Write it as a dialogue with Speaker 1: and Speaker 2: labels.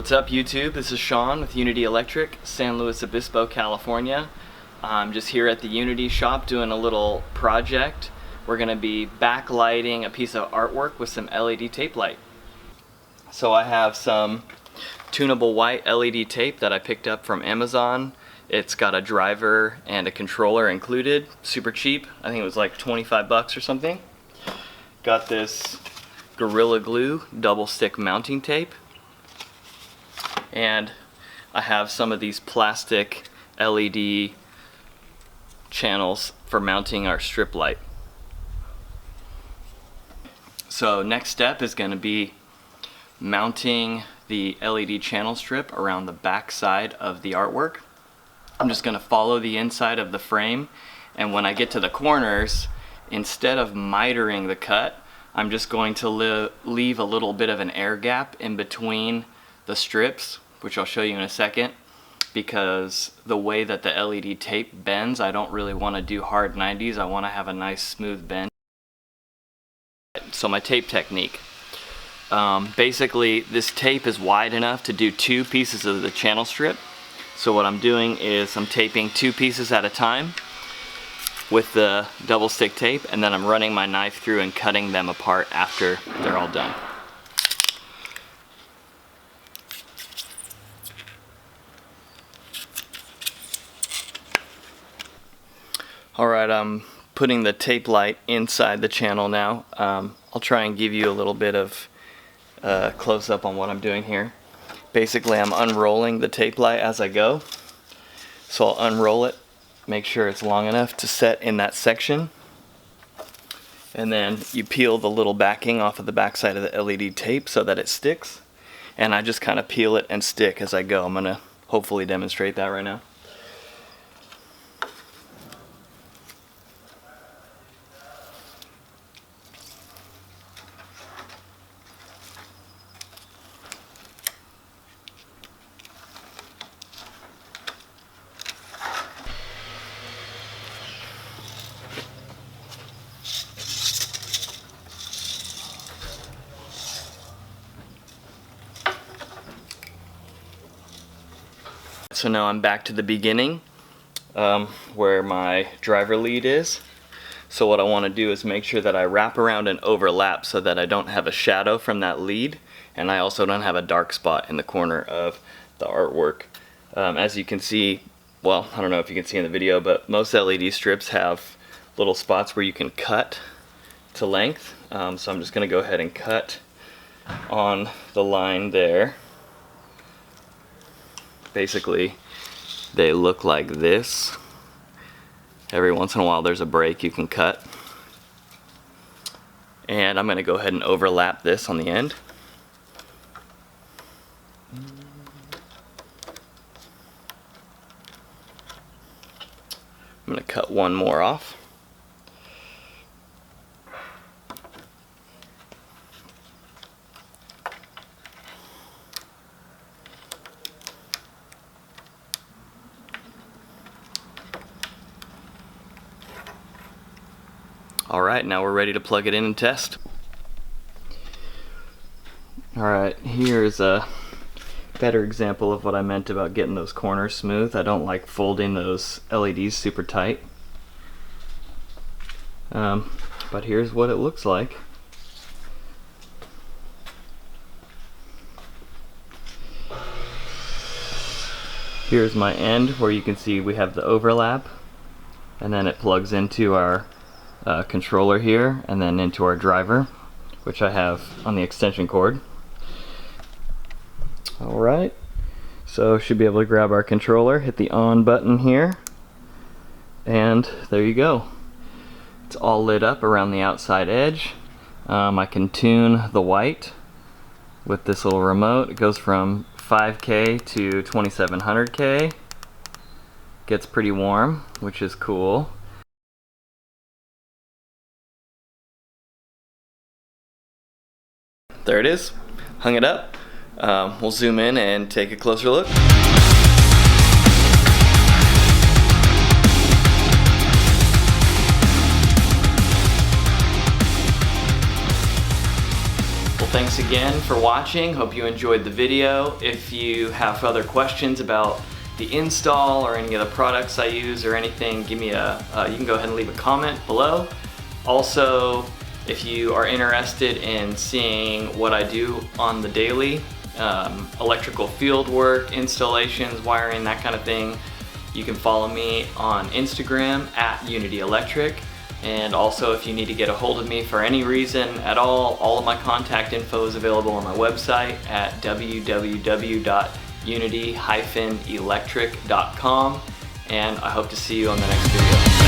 Speaker 1: What's up YouTube? This is Sean with Unity Electric, San Luis Obispo, California. I'm just here at the Unity shop doing a little project. We're going to be backlighting a piece of artwork with some LED tape light. So I have some tunable white LED tape that I picked up from Amazon. It's got a driver and a controller included, super cheap. I think it was like 25 bucks or something. Got this Gorilla Glue double stick mounting tape. And I have some of these plastic LED channels for mounting our strip light. So next step is going to be mounting the LED channel strip around the back side of the artwork. I'm just going to follow the inside of the frame, and when I get to the corners, instead of mitering the cut, I'm just going to leave a little bit of an air gap in between the strips, which I'll show you in a second, because the way that the LED tape bends, I don't really want to do hard 90s. I want to have a nice smooth bend. So my tape technique. Basically, this tape is wide enough to do 2 pieces of the channel strip. So what I'm doing is I'm taping 2 pieces at a time with the double stick tape, and then I'm running my knife through and cutting them apart after they're all done. Alright, I'm putting the tape light inside the channel now. I'll try and give you a little bit of close-up on what I'm doing here. Basically, I'm unrolling the tape light as I go. So I'll unroll it, make sure it's long enough to set in that section. And then you peel the little backing off of the backside of the LED tape so that it sticks. And I just kind of peel it and stick as I go. I'm going to hopefully demonstrate that right now. So now I'm back to the beginning where my driver lead is. So what I want to do is make sure that I wrap around and overlap so that I don't have a shadow from that lead, and I also don't have a dark spot in the corner of the artwork. As you can see, well, I don't know if you can see in the video, but most LED strips have little spots where you can cut to length. So I'm just going to go ahead and cut on the line there. Basically, they look like this. Every once in a while there's a break you can cut. And I'm going to go ahead and overlap this on the end. I'm going to cut one more off. Alright, now we're ready to plug it in and test. Alright, here's a better example of what I meant about getting those corners smooth. I don't like folding those LEDs super tight. But here's what it looks like. Here's my end where you can see we have the overlap, and then it plugs into our controller here, and then into our driver, which I have on the extension cord. Alright, so should be able to grab our controller, hit the on button here, and there you go. It's all lit up around the outside edge. I can tune the white with this little remote. It goes from 5K to 2700K. Gets pretty warm, which is cool. There it is, hung it up. We'll zoom in and take a closer look. thanks again for watching. Hope you enjoyed the video. If you have other questions about the install or any of the products I use or anything, give me you can go ahead and leave a comment below. Also, if you are interested in seeing what I do on the daily, electrical field work, installations, wiring, that kind of thing, you can follow me on Instagram at Unity Electric. And also, if you need to get a hold of me for any reason at all of my contact info is available on my website at www.unity-electric.com, and I hope to see you on the next video.